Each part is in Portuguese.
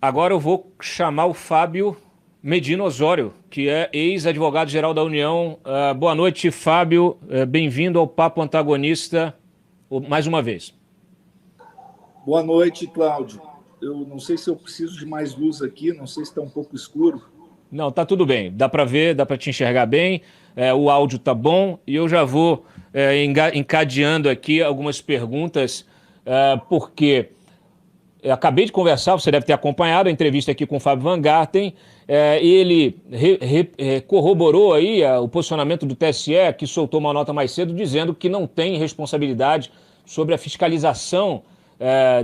Agora eu vou chamar o Fábio Medina Osório, que é ex-advogado-geral da União. Boa noite, Fábio. Bem-vindo ao Papo Antagonista mais uma vez. Boa noite, Cláudio. Eu não sei se eu preciso de mais luz aqui, não sei se está um pouco escuro. Não, tá tudo bem. Dá para ver, dá para te enxergar bem. O áudio tá bom e eu já vou encadeando aqui algumas perguntas, porque eu acabei de conversar, você deve ter acompanhado a entrevista aqui com o Fábio Van Garten. Ele corroborou aí o posicionamento do TSE, que soltou uma nota mais cedo dizendo que não tem responsabilidade sobre a fiscalização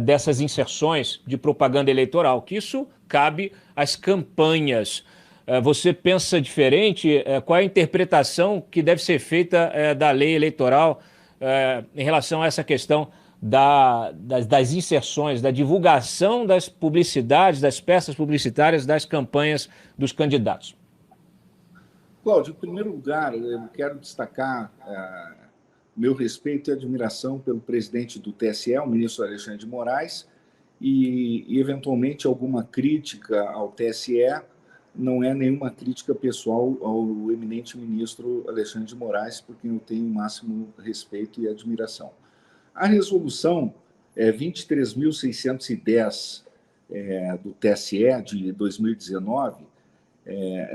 dessas inserções de propaganda eleitoral, que isso cabe às campanhas. Você pensa diferente? Qual é a interpretação que deve ser feita da lei eleitoral em relação a essa questão das inserções, da divulgação das publicidades, das peças publicitárias, das campanhas dos candidatos? Cláudio, em primeiro lugar, eu quero destacar meu respeito e admiração pelo presidente do TSE, o ministro Alexandre de Moraes, e eventualmente, alguma crítica ao TSE não é nenhuma crítica pessoal ao eminente ministro Alexandre de Moraes, por quem eu tenho o máximo respeito e admiração. A resolução 23.610 do TSE de 2019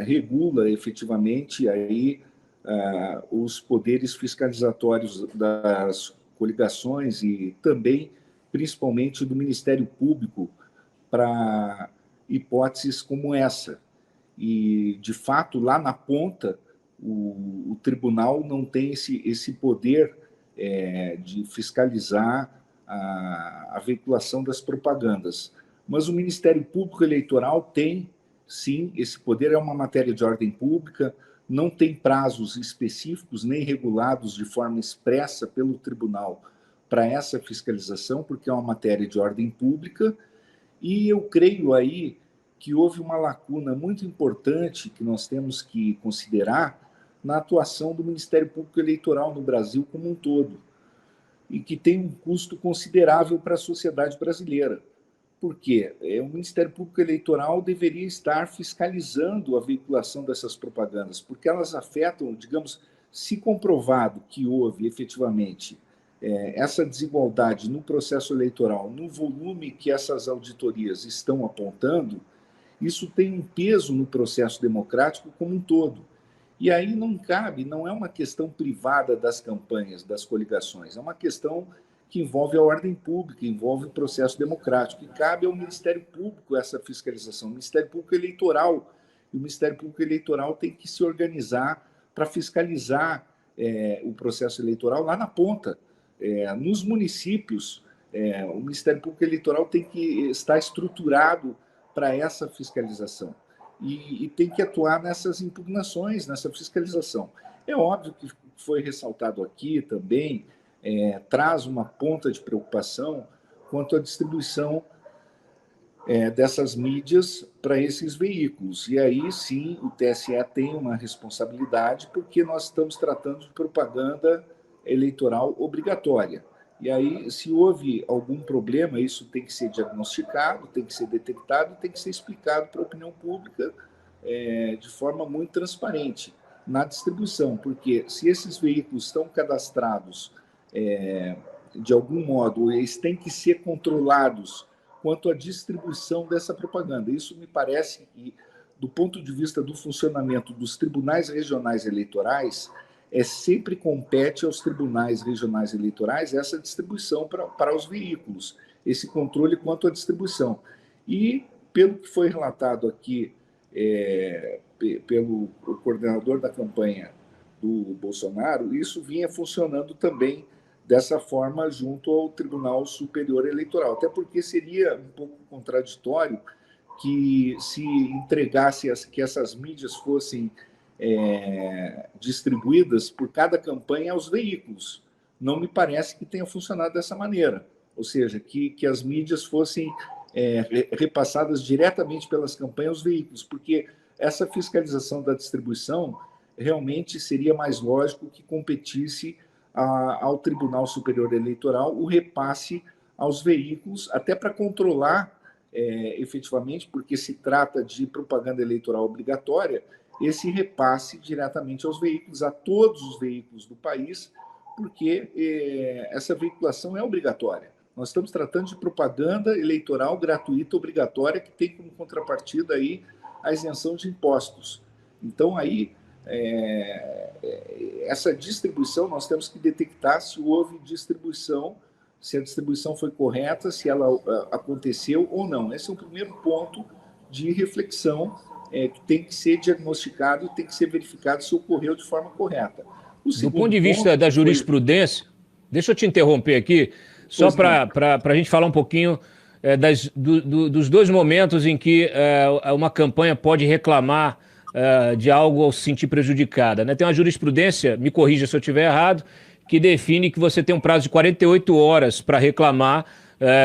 regula efetivamente aí, os poderes fiscalizatórios das coligações e também, principalmente, do Ministério Público para hipóteses como essa. E, de fato, lá na ponta, o tribunal não tem esse poder de fiscalizar a veiculação das propagandas. Mas o Ministério Público Eleitoral tem, sim, esse poder, é uma matéria de ordem pública, não tem prazos específicos nem regulados de forma expressa pelo tribunal para essa fiscalização, porque é uma matéria de ordem pública, e eu creio aí que houve uma lacuna muito importante que nós temos que considerar na atuação do Ministério Público Eleitoral no Brasil como um todo, e que tem um custo considerável para a sociedade brasileira. Por quê? O Ministério Público Eleitoral deveria estar fiscalizando a veiculação dessas propagandas, porque elas afetam, digamos, se comprovado que houve efetivamente essa desigualdade no processo eleitoral, no volume que essas auditorias estão apontando, isso tem um peso no processo democrático como um todo. E aí não cabe, não é uma questão privada das campanhas, das coligações, é uma questão que envolve a ordem pública, envolve o processo democrático, e cabe ao Ministério Público essa fiscalização, o Ministério Público Eleitoral. E o Ministério Público Eleitoral tem que se organizar para fiscalizar o processo eleitoral lá na ponta. Nos municípios, o Ministério Público Eleitoral tem que estar estruturado para essa fiscalização e tem que atuar nessas impugnações, nessa fiscalização. É óbvio que foi ressaltado aqui também, traz uma ponta de preocupação quanto à distribuição dessas mídias para esses veículos. E aí, sim, o TSE tem uma responsabilidade, porque nós estamos tratando de propaganda eleitoral obrigatória. E aí, se houve algum problema, isso tem que ser diagnosticado, tem que ser detectado e tem que ser explicado para a opinião pública de forma muito transparente na distribuição, porque se esses veículos estão cadastrados de algum modo, eles têm que ser controlados quanto à distribuição dessa propaganda. Isso me parece que, do ponto de vista do funcionamento dos tribunais regionais eleitorais, sempre compete aos tribunais regionais eleitorais essa distribuição para os veículos, esse controle quanto à distribuição. E, pelo que foi relatado aqui pelo coordenador da campanha do Bolsonaro, isso vinha funcionando também dessa forma junto ao Tribunal Superior Eleitoral, até porque seria um pouco contraditório que se entregasse que essas mídias fossem distribuídas por cada campanha aos veículos. Não me parece que tenha funcionado dessa maneira, ou seja, que as mídias fossem repassadas diretamente pelas campanhas aos veículos, porque essa fiscalização da distribuição realmente seria mais lógico que competisse ao Tribunal Superior Eleitoral o repasse aos veículos, até para controlar efetivamente, porque se trata de propaganda eleitoral obrigatória, esse repasse diretamente aos veículos, a todos os veículos do país, porque essa veiculação é obrigatória. Nós estamos tratando de propaganda eleitoral gratuita, obrigatória, que tem como contrapartida aí a isenção de impostos. Então, aí, essa distribuição, nós temos que detectar se houve distribuição, se a distribuição foi correta, se ela aconteceu ou não. Esse é o primeiro ponto de reflexão que tem que ser diagnosticado e tem que ser verificado se ocorreu de forma correta. Do ponto de vista da jurisprudência, deixa eu te interromper aqui, só para a gente falar um pouquinho dos dois momentos em que uma campanha pode reclamar de algo ao se sentir prejudicada, né? Tem uma jurisprudência, me corrija se eu estiver errado, que define que você tem um prazo de 48 horas para reclamar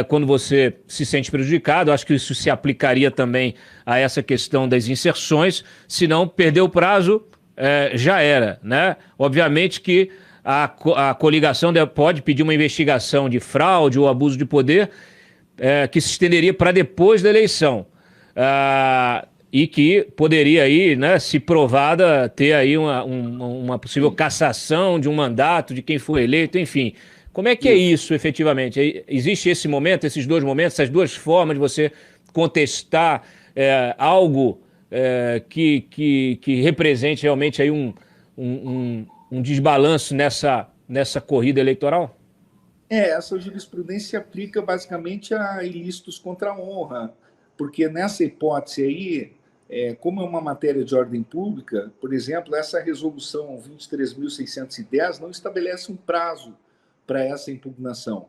quando você se sente prejudicado. Acho que isso se aplicaria também a essa questão das inserções. Se não, perdeu o prazo, já era, né? Obviamente que a coligação pode pedir uma investigação de fraude ou abuso de poder que se estenderia para depois da eleição. E que poderia aí, né, se provada, ter aí uma possível cassação de um mandato de quem foi eleito, enfim. Como é que é isso, efetivamente? Existe esse momento, esses dois momentos, essas duas formas de você contestar algo que represente realmente aí um desbalanço nessa corrida eleitoral? Essa jurisprudência se aplica basicamente a ilícitos contra a honra, porque nessa hipótese aí, como é uma matéria de ordem pública, por exemplo, essa resolução 23.610 não estabelece um prazo para essa impugnação.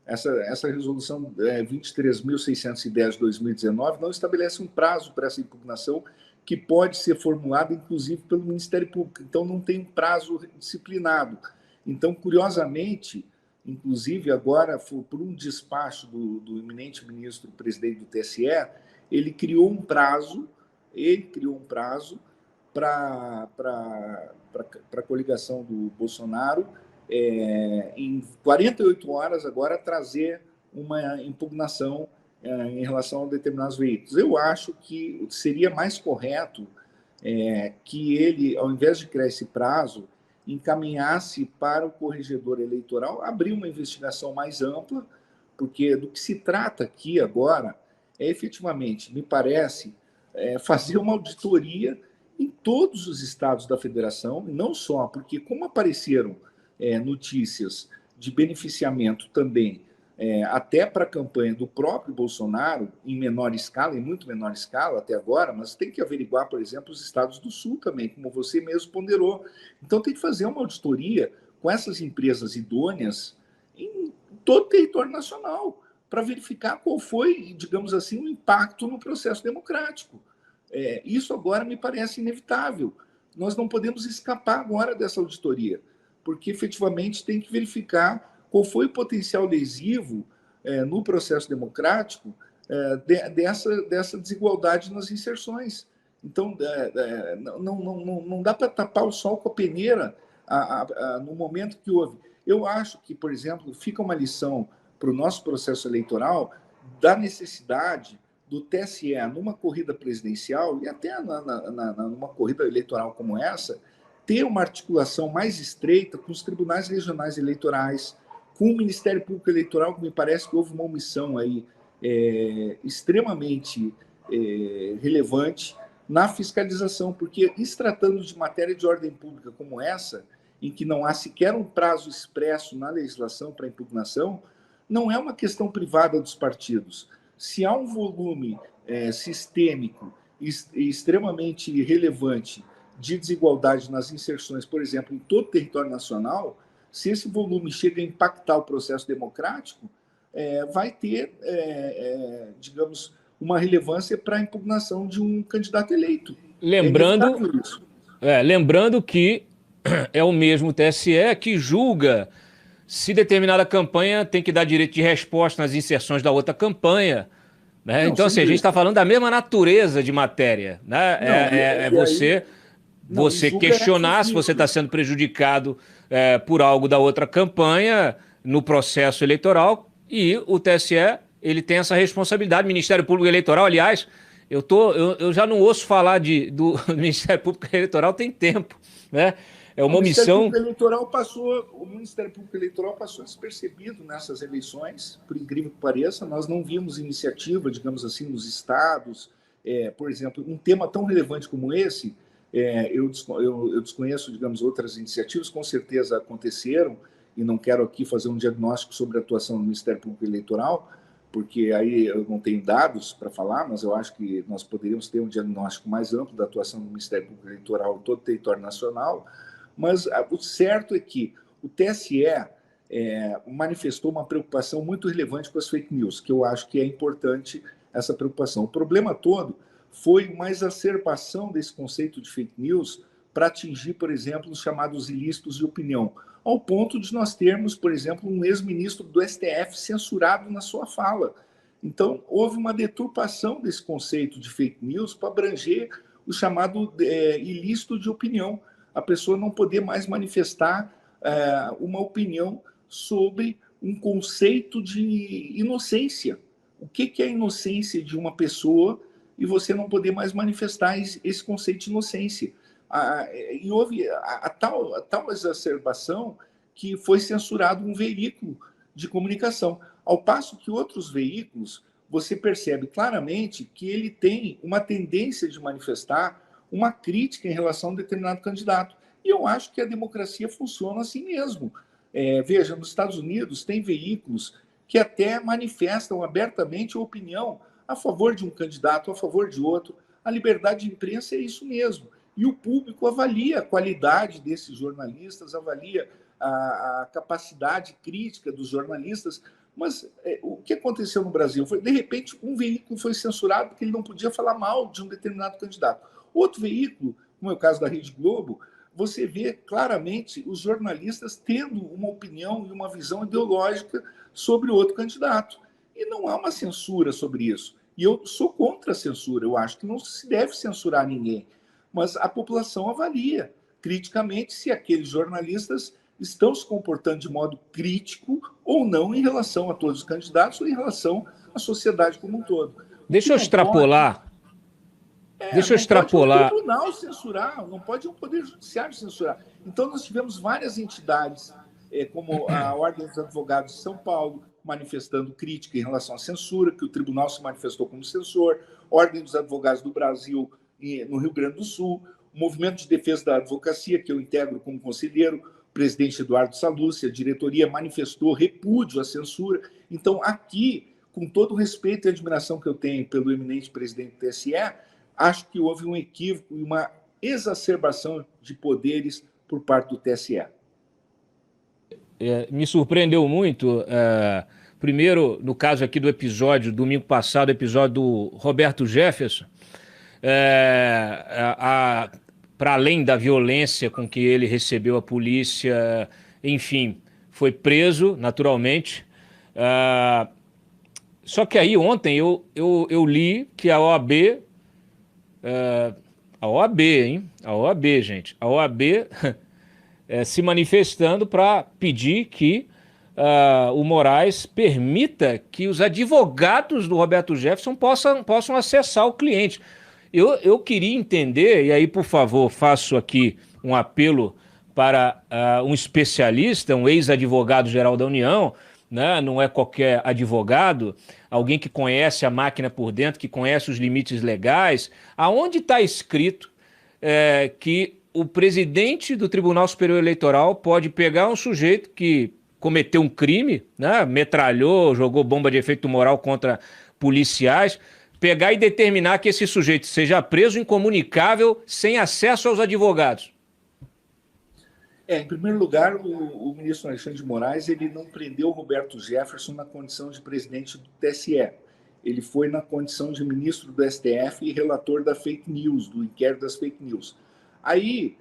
Essa resolução 23.610 de 2019 não estabelece um prazo para essa impugnação, que pode ser formulada, inclusive, pelo Ministério Público. Então, não tem um prazo disciplinado. Então, curiosamente, inclusive agora, por um despacho do eminente ministro presidente do TSE, ele criou um prazo para a coligação do Bolsonaro, em 48 horas agora, trazer uma impugnação em relação a determinados veículos. Eu acho que seria mais correto que ele, ao invés de criar esse prazo, encaminhasse para o corregedor eleitoral abrir uma investigação mais ampla, porque do que se trata aqui agora efetivamente, me parece, fazer uma auditoria em todos os estados da federação, e não só, porque como apareceram notícias de beneficiamento também, até para a campanha do próprio Bolsonaro, em menor escala, em muito menor escala até agora, mas tem que averiguar, por exemplo, os estados do Sul também, como você mesmo ponderou. Então tem que fazer uma auditoria com essas empresas idôneas em todo o território nacional, para verificar qual foi, digamos assim, o impacto no processo democrático. Isso agora me parece inevitável. Nós não podemos escapar agora dessa auditoria, porque efetivamente tem que verificar qual foi o potencial lesivo no processo democrático dessa desigualdade nas inserções. Então, não dá para tapar o sol com a peneira no momento que houve. Eu acho que, por exemplo, fica uma lição para o nosso processo eleitoral da necessidade do TSE, numa corrida presidencial e até numa corrida eleitoral como essa, ter uma articulação mais estreita com os tribunais regionais eleitorais, com o Ministério Público Eleitoral, que me parece que houve uma omissão aí extremamente relevante na fiscalização, porque, se tratando de matéria de ordem pública como essa, em que não há sequer um prazo expresso na legislação para impugnação, não é uma questão privada dos partidos. Se há um volume sistêmico e extremamente relevante de desigualdade nas inserções, por exemplo, em todo o território nacional, se esse volume chega a impactar o processo democrático, vai ter, digamos, uma relevância para a impugnação de um candidato eleito. Lembrando que é o mesmo TSE que julga se determinada campanha tem que dar direito de resposta nas inserções da outra campanha, né? Então, assim, a gente está falando da mesma natureza de matéria, né? Você questionar se você está sendo prejudicado por algo da outra campanha no processo eleitoral, e o TSE ele tem essa responsabilidade. Ministério Público Eleitoral, aliás, eu já não ouço falar do Ministério Público Eleitoral tem tempo, né? É uma omissão. O Ministério Público Eleitoral passou despercebido nessas eleições, por incrível que pareça. Nós não vimos iniciativa, digamos assim, nos estados. Por exemplo, um tema tão relevante como esse, eu desconheço, digamos, outras iniciativas, com certeza aconteceram, e não quero aqui fazer um diagnóstico sobre a atuação do Ministério Público Eleitoral, porque aí eu não tenho dados para falar, mas eu acho que nós poderíamos ter um diagnóstico mais amplo da atuação do Ministério Público Eleitoral em todo o território nacional. Mas o certo é que o TSE manifestou uma preocupação muito relevante com as fake news, que eu acho que é importante essa preocupação. O problema todo foi uma exacerbação desse conceito de fake news para atingir, por exemplo, os chamados ilícitos de opinião, ao ponto de nós termos, por exemplo, um ex-ministro do STF censurado na sua fala. Então, houve uma deturpação desse conceito de fake news para abranger o chamado ilícito de opinião. A pessoa não poder mais manifestar uma opinião sobre um conceito de inocência. O que é a inocência de uma pessoa e você não poder mais manifestar esse conceito de inocência? E houve a tal exacerbação que foi censurado um veículo de comunicação. Ao passo que outros veículos, você percebe claramente que ele tem uma tendência de manifestar uma crítica em relação a um determinado candidato. E eu acho que a democracia funciona assim mesmo. Veja, nos Estados Unidos tem veículos que até manifestam abertamente a opinião a favor de um candidato, a favor de outro. A liberdade de imprensa é isso mesmo. E o público avalia a qualidade desses jornalistas, avalia a capacidade crítica dos jornalistas. Mas o que aconteceu no Brasil foi, de repente, um veículo foi censurado porque ele não podia falar mal de um determinado candidato. Outro veículo, como é o caso da Rede Globo, você vê claramente os jornalistas tendo uma opinião e uma visão ideológica sobre outro candidato. E não há uma censura sobre isso. E eu sou contra a censura, eu acho que não se deve censurar ninguém. Mas a população avalia criticamente se aqueles jornalistas estão se comportando de modo crítico ou não em relação a todos os candidatos ou em relação à sociedade como um todo. Deixa eu extrapolar. Deixa eu extrapolar. Não pode um tribunal censurar, não pode um poder judiciário censurar. Então, nós tivemos várias entidades, como a Ordem dos Advogados de São Paulo, manifestando crítica em relação à censura, que o tribunal se manifestou como censor, Ordem dos Advogados do Brasil no Rio Grande do Sul, o Movimento de Defesa da Advocacia, que eu integro como conselheiro, o presidente Eduardo Sallucci, a diretoria manifestou repúdio à censura. Então, aqui, com todo o respeito e admiração que eu tenho pelo eminente presidente do TSE, acho que houve um equívoco e uma exacerbação de poderes por parte do TSE. Me surpreendeu muito. Primeiro, no caso aqui do episódio, domingo passado, episódio do Roberto Jefferson, para além da violência com que ele recebeu a polícia, enfim, foi preso, naturalmente. Só que aí ontem eu li que a OAB, hein? A OAB, gente. A OAB se manifestando para pedir que o Moraes permita que os advogados do Roberto Jefferson possam acessar o cliente. Eu queria entender, e aí, por favor, faço aqui um apelo para um especialista, um ex-advogado-geral da União, né? Não é qualquer advogado, alguém que conhece a máquina por dentro, que conhece os limites legais. Aonde está escrito que o presidente do Tribunal Superior Eleitoral pode pegar um sujeito que cometeu um crime, né? Metralhou, jogou bomba de efeito moral contra policiais, pegar e determinar que esse sujeito seja preso incomunicável, sem acesso aos advogados? Em primeiro lugar, o ministro Alexandre de Moraes ele não prendeu o Roberto Jefferson na condição de presidente do TSE. Ele foi na condição de ministro do STF e relator da fake news, do inquérito das fake news. Aí,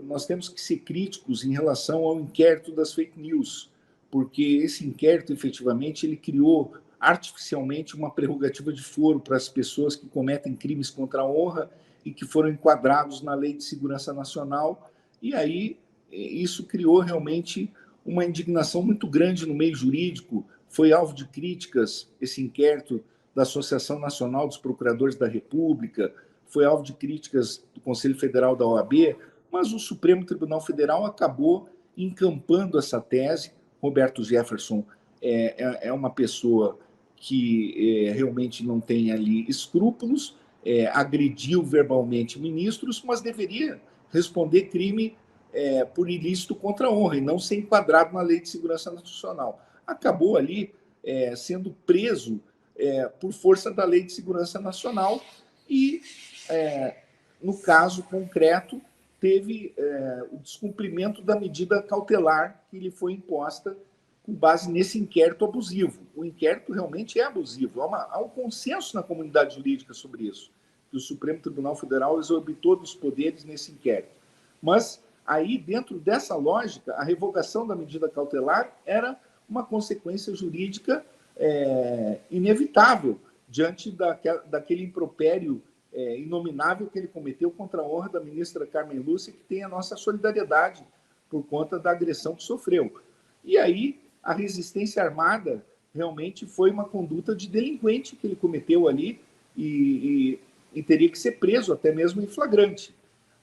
nós temos que ser críticos em relação ao inquérito das fake news, porque esse inquérito, efetivamente, ele criou artificialmente uma prerrogativa de foro para as pessoas que cometem crimes contra a honra e que foram enquadrados na Lei de Segurança Nacional. E aí, isso criou realmente uma indignação muito grande no meio jurídico, foi alvo de críticas, esse inquérito da Associação Nacional dos Procuradores da República, foi alvo de críticas do Conselho Federal da OAB, mas o Supremo Tribunal Federal acabou encampando essa tese. Roberto Jefferson é uma pessoa que realmente não tem ali escrúpulos, agrediu verbalmente ministros, mas deveria responder crime por ilícito contra a honra e não ser enquadrado na Lei de Segurança Nacional. Acabou ali sendo preso por força da Lei de Segurança Nacional e, no caso concreto, teve o descumprimento da medida cautelar que lhe foi imposta com base nesse inquérito abusivo. O inquérito realmente é abusivo. Há um consenso na comunidade jurídica sobre isso, que o Supremo Tribunal Federal exorbitou dos poderes nesse inquérito. Mas aí, dentro dessa lógica, a revogação da medida cautelar era uma consequência jurídica inevitável diante daquele impropério inominável que ele cometeu contra a honra da ministra Carmen Lúcia, que tem a nossa solidariedade por conta da agressão que sofreu. E aí, a resistência armada realmente foi uma conduta de delinquente que ele cometeu ali e teria que ser preso, até mesmo em flagrante.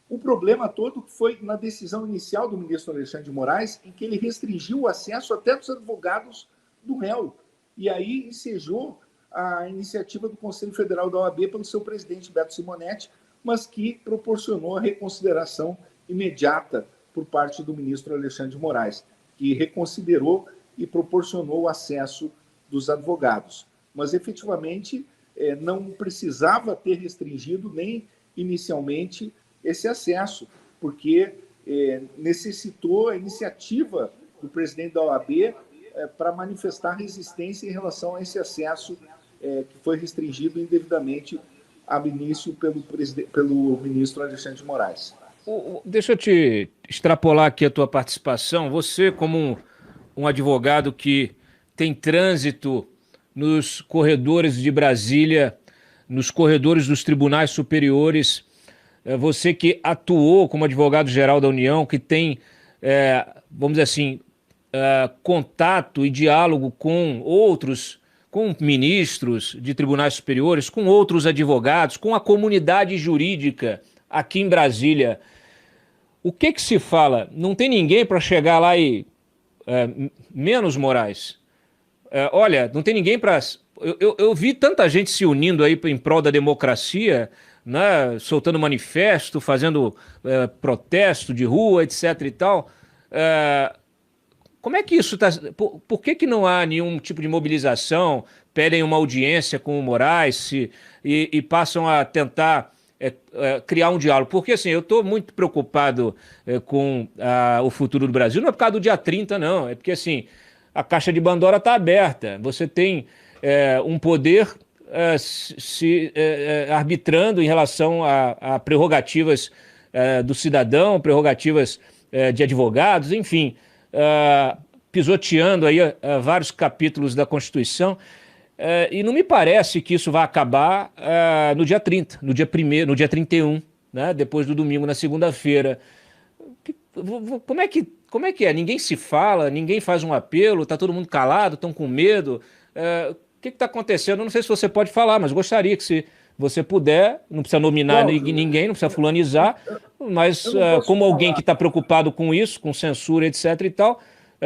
O problema todo foi na decisão inicial do ministro Alexandre de Moraes, em que ele restringiu o acesso até dos advogados do réu. E aí ensejou a iniciativa do Conselho Federal da OAB pelo seu presidente, Beto Simonetti, mas que proporcionou a reconsideração imediata por parte do ministro Alexandre de Moraes, que reconsiderou e proporcionou o acesso dos advogados. Mas, efetivamente, não precisava ter restringido nem inicialmente esse acesso, porque necessitou a iniciativa do presidente da OAB para manifestar resistência em relação a esse acesso que foi restringido indevidamente ao início pelo ministro Alexandre de Moraes. Deixa eu te extrapolar aqui a tua participação. Você, como um advogado que tem trânsito nos corredores de Brasília, nos corredores dos tribunais superiores, você que atuou como advogado-geral da União, que tem, vamos dizer assim, contato e diálogo com outros, com ministros de tribunais superiores, com outros advogados, com a comunidade jurídica aqui em Brasília. O que se fala? Não tem ninguém para chegar lá e... menos Moraes. Olha, não tem ninguém para... Eu vi tanta gente se unindo aí em prol da democracia, né, soltando manifesto, fazendo protesto de rua, etc. e tal. Como é que isso está... Por que não há nenhum tipo de mobilização? Pedem uma audiência com o Moraes e passam a tentar criar um diálogo? Porque assim, eu estou muito preocupado com o futuro do Brasil. Não é por causa do dia 30, não. É porque assim, a caixa de Pandora está aberta. Você tem um poder arbitrando em relação a prerrogativas do cidadão, prerrogativas de advogados, enfim... pisoteando aí vários capítulos da Constituição, e não me parece que isso vai acabar no dia 30, no dia 1º, no dia 31, né, depois do domingo, na segunda-feira. Como é que é? Ninguém se fala, ninguém faz um apelo, está todo mundo calado, estão com medo. O que está acontecendo? Eu não sei se você pode falar, mas gostaria que se você puder, não precisa nominar ninguém, não precisa fulanizar, mas como alguém que está preocupado com isso, com censura, etc. e tal,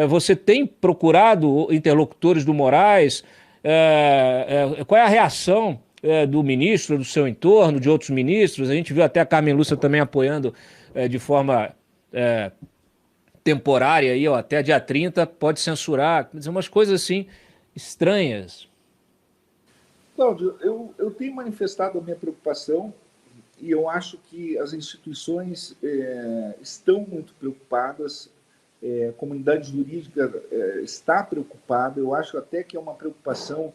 você tem procurado interlocutores do Moraes? Qual é a reação do ministro, do seu entorno, de outros ministros? A gente viu até a Carmen Lúcia também apoiando de forma temporária, aí, até dia 30, pode censurar, umas coisas assim estranhas. Cláudio, eu tenho manifestado a minha preocupação e eu acho que as instituições estão muito preocupadas, a comunidade jurídica está preocupada, eu acho até que é uma preocupação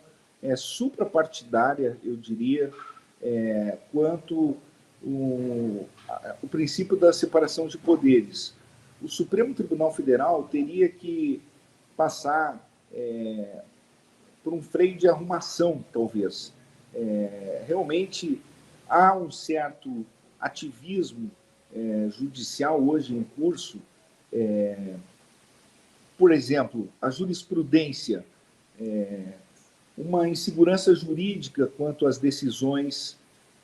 suprapartidária, eu diria, quanto o princípio da separação de poderes. O Supremo Tribunal Federal teria que passar por um freio de arrumação, talvez. Realmente há um certo ativismo judicial hoje em curso. Por exemplo, a jurisprudência uma insegurança jurídica quanto às decisões,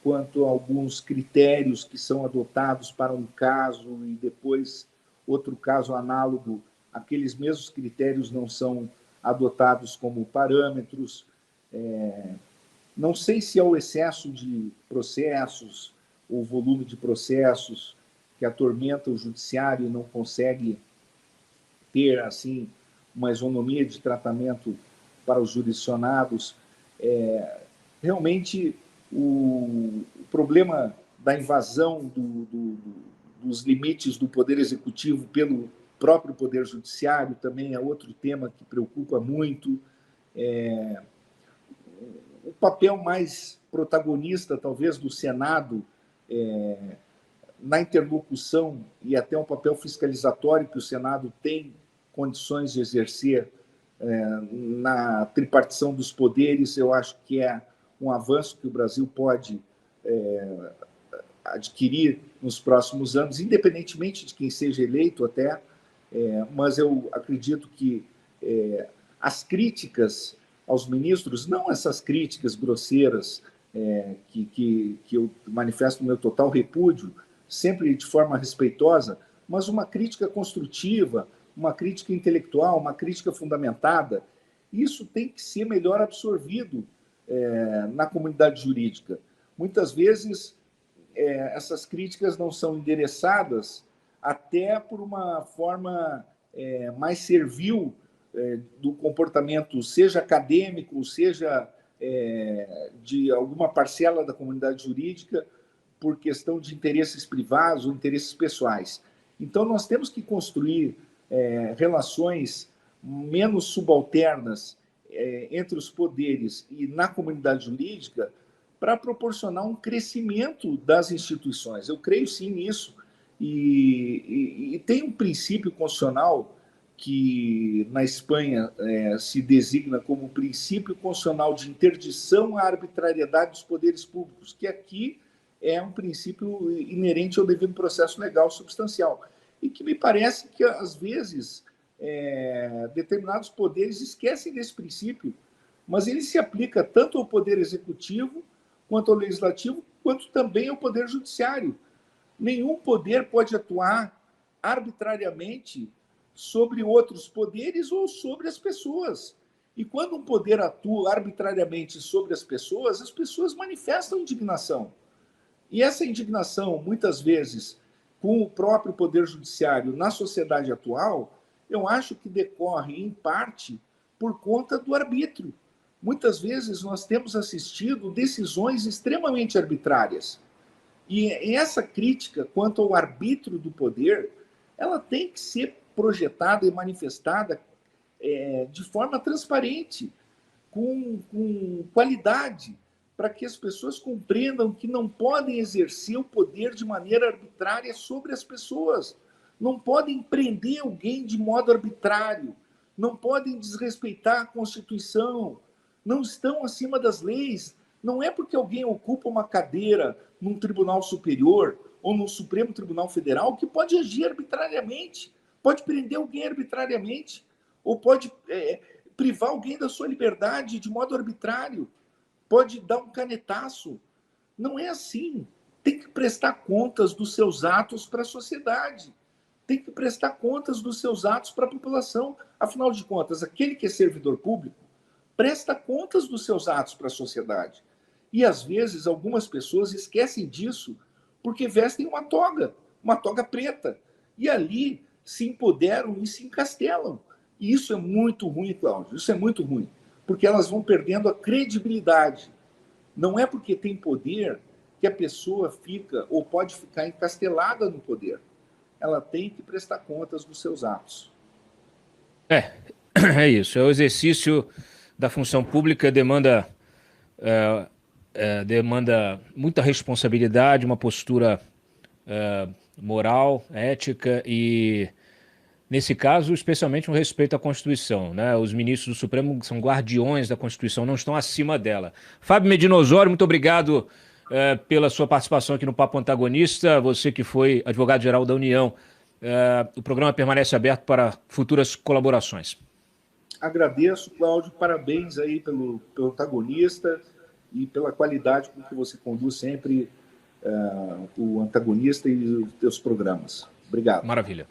quanto a alguns critérios que são adotados para um caso e depois outro caso análogo, aqueles mesmos critérios não são adotados como parâmetros. Não sei se é o excesso de processos, o volume de processos que atormenta o judiciário e não consegue ter assim uma isonomia de tratamento para os jurisdicionados. Realmente, o problema da invasão dos limites do Poder Executivo pelo próprio Poder Judiciário também é outro tema que preocupa muito. O papel mais protagonista, talvez, do Senado na interlocução e até um papel fiscalizatório que o Senado tem condições de exercer na tripartição dos poderes, eu acho que é um avanço que o Brasil pode adquirir nos próximos anos, independentemente de quem seja eleito até, mas eu acredito que as críticas aos ministros, não essas críticas grosseiras que eu manifesto o meu total repúdio, sempre de forma respeitosa, mas uma crítica construtiva, uma crítica intelectual, uma crítica fundamentada, isso tem que ser melhor absorvido na comunidade jurídica. Muitas vezes, essas críticas não são endereçadas até por uma forma mais servil do comportamento, seja acadêmico, seja de alguma parcela da comunidade jurídica, por questão de interesses privados ou interesses pessoais. Então, nós temos que construir relações menos subalternas entre os poderes e na comunidade jurídica para proporcionar um crescimento das instituições. Eu creio sim nisso. E tem um princípio constitucional que na Espanha se designa como princípio constitucional de interdição à arbitrariedade dos poderes públicos, que aqui é um princípio inerente ao devido processo legal substancial, e que me parece que, às vezes, determinados poderes esquecem desse princípio, mas ele se aplica tanto ao poder executivo, quanto ao legislativo, quanto também ao poder judiciário. Nenhum poder pode atuar arbitrariamente sobre outros poderes ou sobre as pessoas. E quando um poder atua arbitrariamente sobre as pessoas manifestam indignação. E essa indignação, muitas vezes, com o próprio Poder Judiciário na sociedade atual, eu acho que decorre, em parte, por conta do arbítrio. Muitas vezes nós temos assistido decisões extremamente arbitrárias. E essa crítica quanto ao arbítrio do poder, ela tem que ser projetada e manifestada de forma transparente, com qualidade, para que as pessoas compreendam que não podem exercer o poder de maneira arbitrária sobre as pessoas, não podem prender alguém de modo arbitrário, não podem desrespeitar a Constituição, não estão acima das leis. Não é porque alguém ocupa uma cadeira num tribunal superior ou no Supremo Tribunal Federal que pode agir arbitrariamente, pode prender alguém arbitrariamente, ou pode privar alguém da sua liberdade de modo arbitrário, pode dar um canetaço. Não é assim. Tem que prestar contas dos seus atos para a sociedade. Tem que prestar contas dos seus atos para a população. Afinal de contas, aquele que é servidor público presta contas dos seus atos para a sociedade. E, às vezes, algumas pessoas esquecem disso porque vestem uma toga preta. E ali se empoderam e se encastelam. E isso é muito ruim, Cláudio. Isso é muito ruim. Porque elas vão perdendo a credibilidade. Não é porque tem poder que a pessoa fica ou pode ficar encastelada no poder. Ela tem que prestar contas dos seus atos. É isso. É o exercício da função pública, demanda muita responsabilidade, uma postura moral, ética e, nesse caso, especialmente um respeito à Constituição, né? Os ministros do Supremo são guardiões da Constituição, não estão acima dela. Fábio Medina Osório, muito obrigado pela sua participação aqui no Papo Antagonista, você que foi advogado-geral da União. O programa permanece aberto para futuras colaborações. agradeço, Cláudio, parabéns aí pelo antagonista e pela qualidade com que você conduz sempre o antagonista e os teus programas. Obrigado. Maravilha.